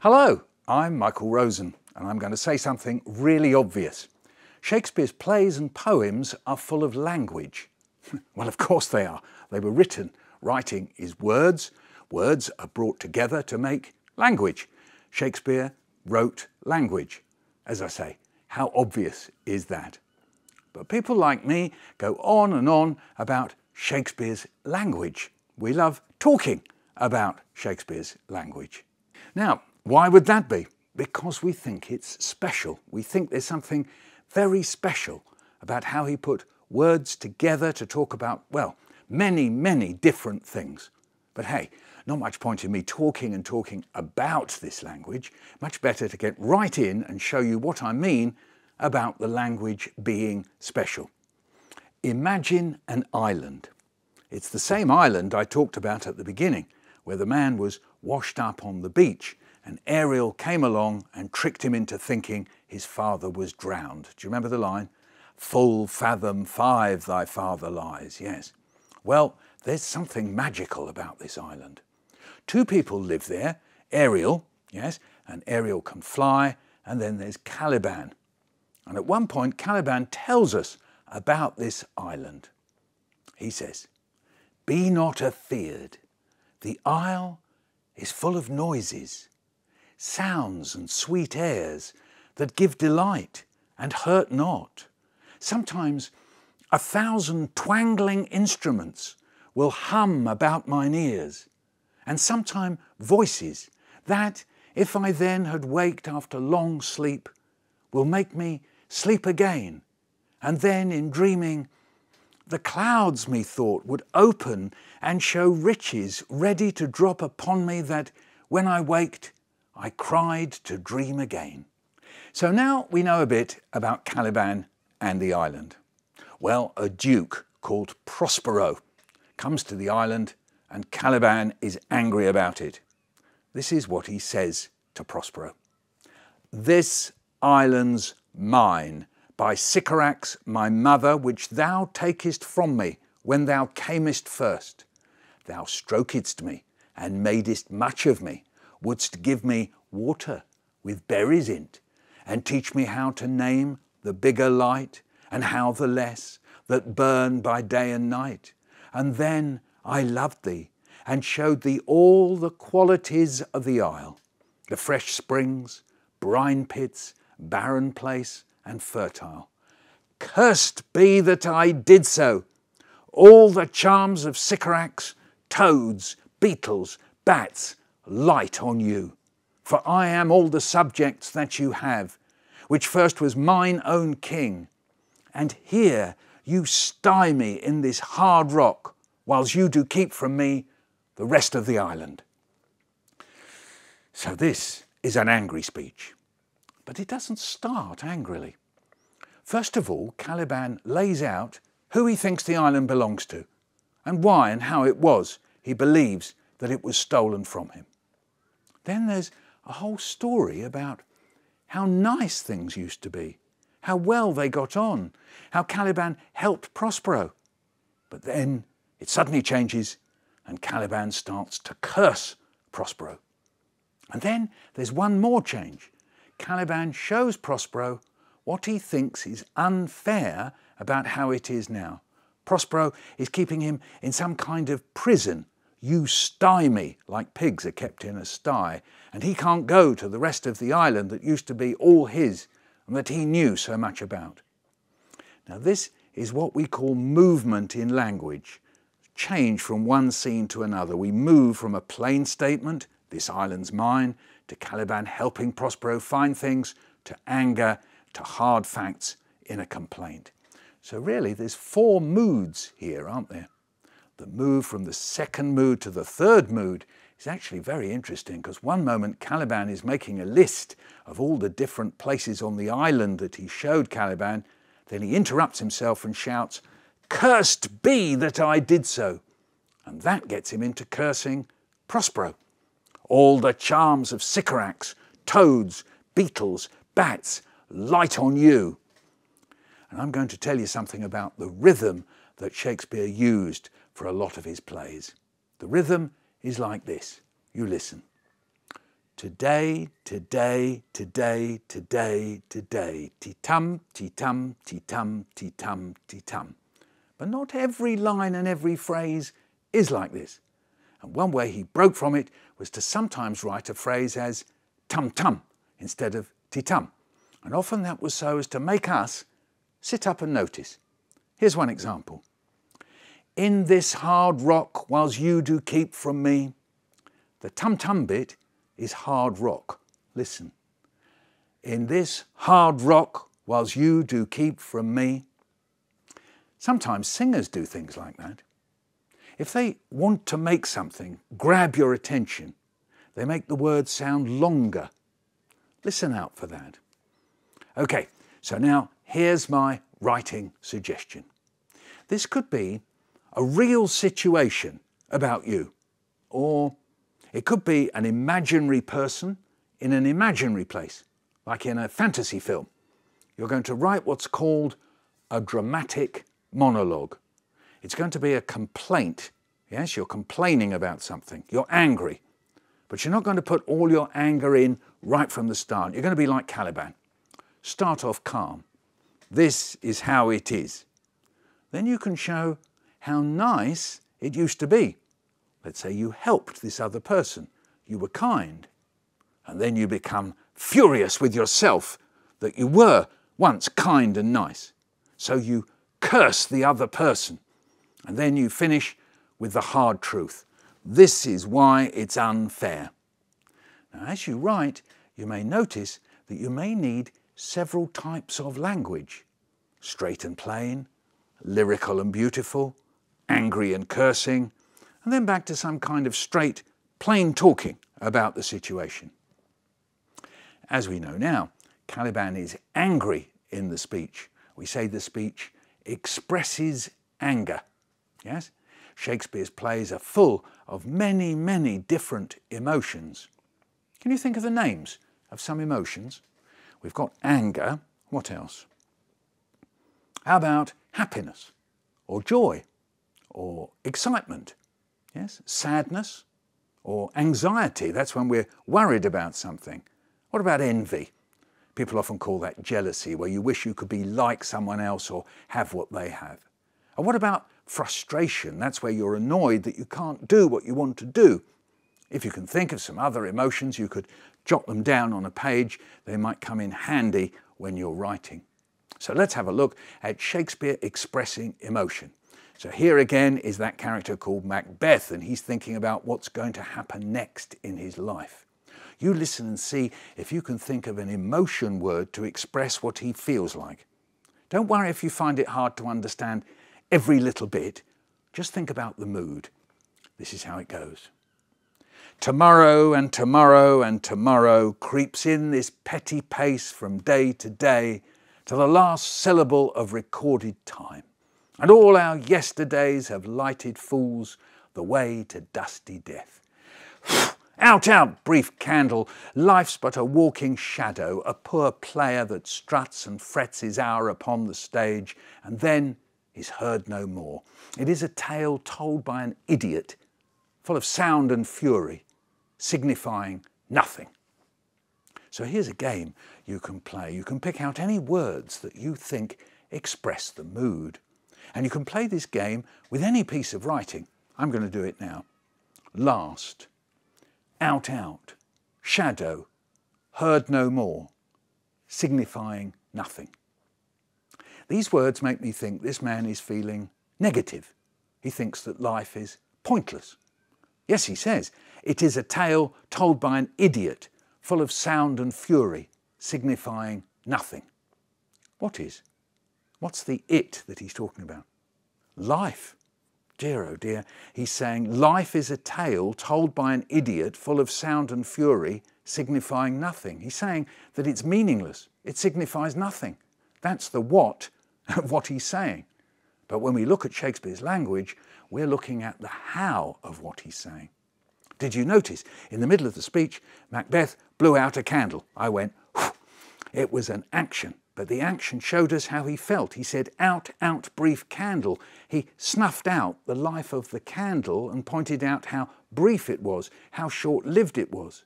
Hello, I'm Michael Rosen, and I'm going to say something really obvious. Shakespeare's plays and poems are full of language. Well, of course they are. They were written. Writing is words. Words are brought together to make language. Shakespeare wrote language. As I say, how obvious is that? But people like me go on and on about Shakespeare's language. We love talking about Shakespeare's language. Now, why would that be? Because we think it's special. We think there's something very special about how he put words together to talk about, well, many, many different things. But hey, not much point in me talking about this language. Much better to get right in and show you what I mean about the language being special. Imagine an island. It's the same island I talked about at the beginning, where the man was washed up on the beach and Ariel came along and tricked him into thinking his father was drowned. Do you remember the line? "Full fathom 5 thy father lies." Yes. Well, there's something magical about this island. Two people live there, Ariel, yes, and Ariel can fly, and then there's Caliban. And at one point, Caliban tells us about this island. He says, "Be not afeared. The isle is full of noises, sounds and sweet airs that give delight and hurt not. Sometimes 1,000 twangling instruments will hum about mine ears, and sometime voices that, if I then had waked after long sleep, will make me sleep again, and then in dreaming, the clouds methought would open and show riches ready to drop upon me that, when I waked, I cried to dream again." So now we know a bit about Caliban and the island. Well, a duke called Prospero comes to the island and Caliban is angry about it. This is what he says to Prospero. "This island's mine, by Sycorax my mother, which thou takest from me when thou camest first. Thou strokedst me and madest much of me, wouldst give me water with berries in't, and teach me how to name the bigger light, and how the less, that burn by day and night. And then I loved thee, and showed thee all the qualities of the isle, the fresh springs, brine pits, barren place, and fertile. Cursed be that I did so. All the charms of Sycorax, toads, beetles, bats, light on you. For I am all the subjects that you have, which first was mine own king. And here you sty me in this hard rock, whiles you do keep from me the rest of the island." So this is an angry speech, but it doesn't start angrily. First of all, Caliban lays out who he thinks the island belongs to, and why and how it was he believes that it was stolen from him. Then there's a whole story about how nice things used to be, how well they got on, how Caliban helped Prospero. But then it suddenly changes and Caliban starts to curse Prospero. And then there's one more change. Caliban shows Prospero what he thinks is unfair about how it is now. Prospero is keeping him in some kind of prison. You sty me, like pigs are kept in a sty, and he can't go to the rest of the island that used to be all his and that he knew so much about. Now this is what we call movement in language. Change from one scene to another. We move from a plain statement, "This island's mine," to Caliban helping Prospero find things, to anger, to hard facts in a complaint. So really there's 4 moods here, aren't there? The move from the second mood to the third mood is actually very interesting, because one moment Caliban is making a list of all the different places on the island that he showed Caliban, then he interrupts himself and shouts, "Cursed be that I did so." And that gets him into cursing Prospero. "All the charms of Sycorax, toads, beetles, bats, light on you." And I'm going to tell you something about the rhythm that Shakespeare used for a lot of his plays. The rhythm is like this. You listen. Today, today, today, today, today. Ti-tum, ti-tum, ti-tum, ti-tum, ti-tum. But not every line and every phrase is like this. And one way he broke from it was to sometimes write a phrase as tum-tum instead of ti-tum. And often that was so as to make us sit up and notice. Here's one example. In this hard rock, whiles you do keep from me. The tum-tum bit is hard rock. Listen. In this hard rock, whiles you do keep from me. Sometimes singers do things like that. If they want to make something grab your attention, they make the words sound longer. Listen out for that. Okay, so now here's my writing suggestion. This could be a real situation about you, or it could be an imaginary person in an imaginary place, like in a fantasy film. You're going to write what's called a dramatic monologue. It's going to be a complaint. Yes, you're complaining about something. You're angry. But you're not going to put all your anger in right from the start. You're going to be like Caliban. Start off calm. This is how it is. Then you can show how nice it used to be. Let's say you helped this other person. You were kind. And then you become furious with yourself that you were once kind and nice. So you curse the other person. And then you finish with the hard truth. This is why it's unfair. Now, as you write, you may notice that you may need several types of language. Straight and plain, lyrical and beautiful, angry and cursing, and then back to some kind of straight, plain talking about the situation. As we know now, Caliban is angry in the speech. We say the speech expresses anger. Yes? Shakespeare's plays are full of many, many different emotions. Can you think of the names of some emotions? We've got anger. What else? How about happiness or joy or excitement? Yes, sadness or anxiety. That's when we're worried about something. What about envy? People often call that jealousy, where you wish you could be like someone else or have what they have. And what about frustration? That's where you're annoyed that you can't do what you want to do. If you can think of some other emotions, you could jot them down on a page. They might come in handy when you're writing. So let's have a look at Shakespeare expressing emotion. So here again is that character called Macbeth, and he's thinking about what's going to happen next in his life. You listen and see if you can think of an emotion word to express what he feels like. Don't worry if you find it hard to understand every little bit. Just think about the mood. This is how it goes. Tomorrow and tomorrow and tomorrow creeps in this petty pace from day to day to the last syllable of recorded time. And all our yesterdays have lighted fools the way to dusty death. Out, out, brief candle, life's but a walking shadow, a poor player that struts and frets his hour upon the stage, and then is heard no more. It is a tale told by an idiot, full of sound and fury, signifying nothing. So here's a game you can play. You can pick out any words that you think express the mood. And you can play this game with any piece of writing. I'm going to do it now. Last, out, out, shadow, heard no more, signifying nothing. These words make me think this man is feeling negative. He thinks that life is pointless. Yes, he says, it is a tale told by an idiot, full of sound and fury, signifying nothing. What is? What's the it that he's talking about? Life. Dear, oh dear. He's saying life is a tale told by an idiot full of sound and fury, signifying nothing. He's saying that it's meaningless. It signifies nothing. That's the what of what he's saying. But when we look at Shakespeare's language, we're looking at the how of what he's saying. Did you notice in the middle of the speech, Macbeth blew out a candle? I went, whew. It was an action. But the action showed us how he felt. He said, out, out, brief candle. He snuffed out the life of the candle and pointed out how brief it was, how short-lived it was.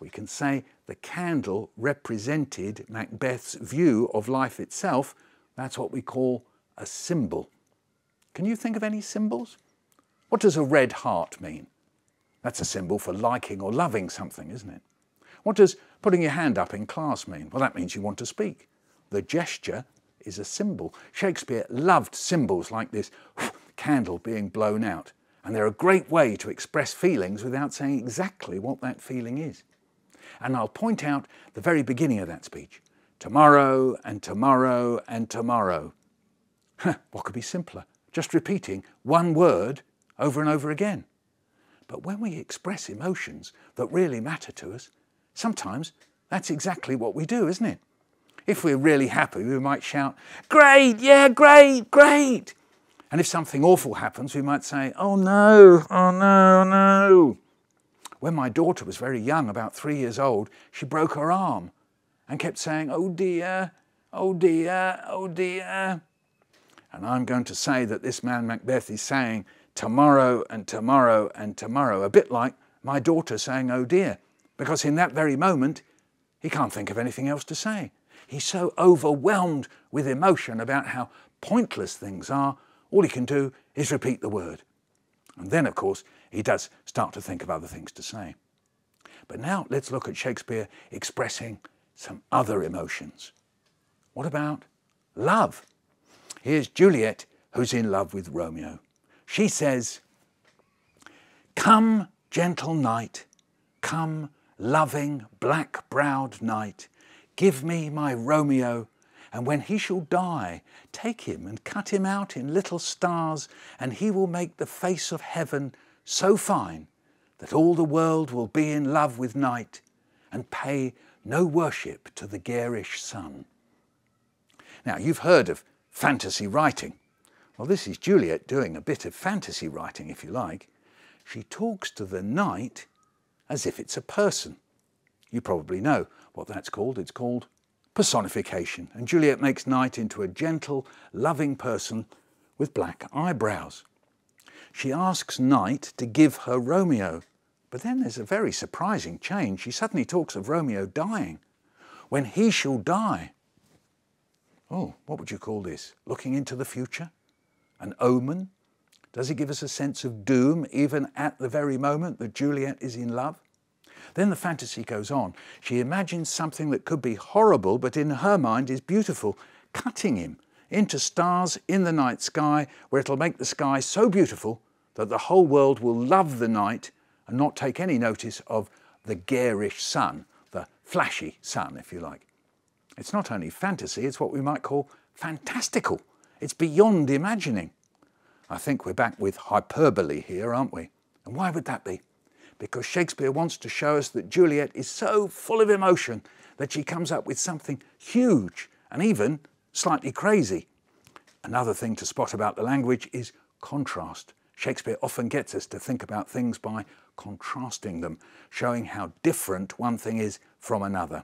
We can say the candle represented Macbeth's view of life itself. That's what we call a symbol. Can you think of any symbols? What does a red heart mean? That's a symbol for liking or loving something, isn't it? What does putting your hand up in class mean? Well, that means you want to speak. The gesture is a symbol. Shakespeare loved symbols like this candle being blown out, and they're a great way to express feelings without saying exactly what that feeling is. And I'll point out the very beginning of that speech. Tomorrow and tomorrow and tomorrow. What could be simpler? Just repeating one word over and over again. But when we express emotions that really matter to us, sometimes that's exactly what we do, isn't it? If we're really happy, we might shout, "Great, yeah, great, great." And if something awful happens, we might say, "Oh no, oh no, oh no." When my daughter was very young, about 3 years old, she broke her arm and kept saying, "Oh dear, oh dear, oh dear." And I'm going to say that this man Macbeth is saying tomorrow and tomorrow and tomorrow, a bit like my daughter saying, "Oh dear," because in that very moment, he can't think of anything else to say. He's so overwhelmed with emotion about how pointless things are, all he can do is repeat the word. And then, of course, he does start to think of other things to say. But now let's look at Shakespeare expressing some other emotions. What about love? Here's Juliet, who's in love with Romeo. She says, "Come, gentle knight, come, loving, black-browed knight, give me my Romeo, and when he shall die, take him and cut him out in little stars, and he will make the face of heaven so fine that all the world will be in love with night and pay no worship to the garish sun." Now, you've heard of fantasy writing. Well, this is Juliet doing a bit of fantasy writing, if you like. She talks to the knight as if it's a person. You probably know what that's called. It's called personification. And Juliet makes Knight into a gentle, loving person with black eyebrows. She asks Knight to give her Romeo, but then there's a very surprising change. She suddenly talks of Romeo dying. When he shall die. Oh, what would you call this? Looking into the future? An omen? Does it give us a sense of doom even at the very moment that Juliet is in love? Then the fantasy goes on. She imagines something that could be horrible, but in her mind is beautiful, cutting him into stars in the night sky, where it'll make the sky so beautiful that the whole world will love the night and not take any notice of the garish sun, the flashy sun, if you like. It's not only fantasy, it's what we might call fantastical. It's beyond imagining. I think we're back with hyperbole here, aren't we? And why would that be? Because Shakespeare wants to show us that Juliet is so full of emotion that she comes up with something huge and even slightly crazy. Another thing to spot about the language is contrast. Shakespeare often gets us to think about things by contrasting them, showing how different one thing is from another.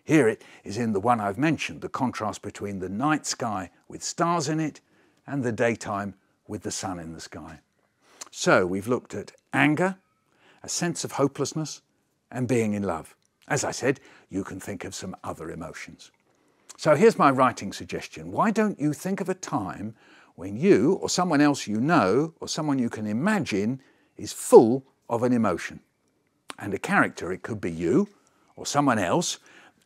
Here it is in the one I've mentioned, the contrast between the night sky with stars in it and the daytime with the sun in the sky. So we've looked at anger, a sense of hopelessness, and being in love. As I said, you can think of some other emotions. So here's my writing suggestion. Why don't you think of a time when you, or someone else you know, or someone you can imagine, is full of an emotion? And a character, it could be you, or someone else,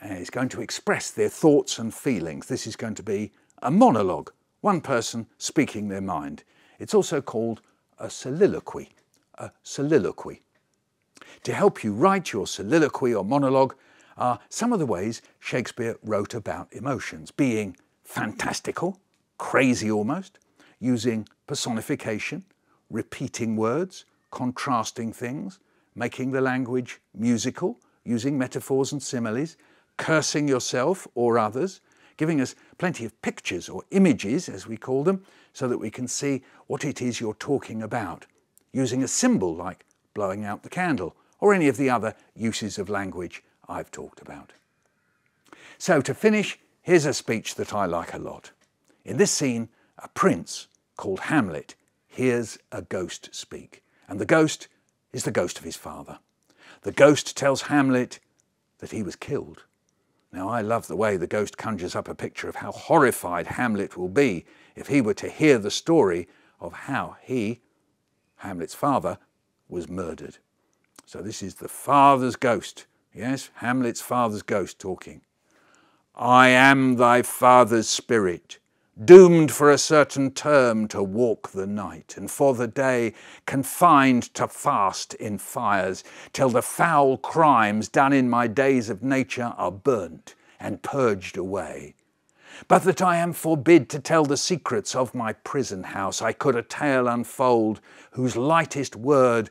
is going to express their thoughts and feelings. This is going to be a monologue, one person speaking their mind. It's also called a soliloquy. A soliloquy. To help you write your soliloquy or monologue are some of the ways Shakespeare wrote about emotions, being fantastical, crazy almost, using personification, repeating words, contrasting things, making the language musical, using metaphors and similes, cursing yourself or others, giving us plenty of pictures or images, as we call them, so that we can see what it is you're talking about, using a symbol like blowing out the candle, or any of the other uses of language I've talked about. So to finish, here's a speech that I like a lot. In this scene, a prince called Hamlet hears a ghost speak, and the ghost is the ghost of his father. The ghost tells Hamlet, that he was killed. Now, I love the way the ghost conjures up a picture of how horrified Hamlet will be if he were to hear the story of how he, Hamlet's father, was murdered. So this is the father's ghost. Yes, Hamlet's father's ghost talking. I am thy father's spirit, doomed for a certain term to walk the night, and for the day confined to fast in fires, till the foul crimes done in my days of nature are burnt and purged away. But that I am forbid to tell the secrets of my prison house, I could a tale unfold, whose lightest word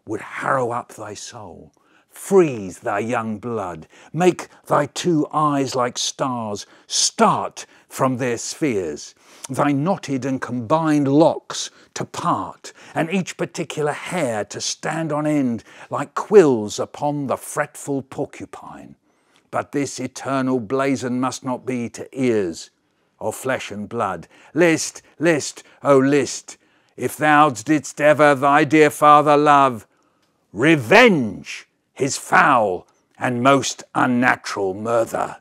would harrow up thy soul, freeze thy young blood, make thy two eyes like stars start from their spheres, thy knotted and combined locks to part, and each particular hair to stand on end like quills upon the fretful porcupine. But this eternal blazon must not be to ears of flesh and blood. List, list, O list, if thou didst ever thy dear father love, revenge his foul and most unnatural murder.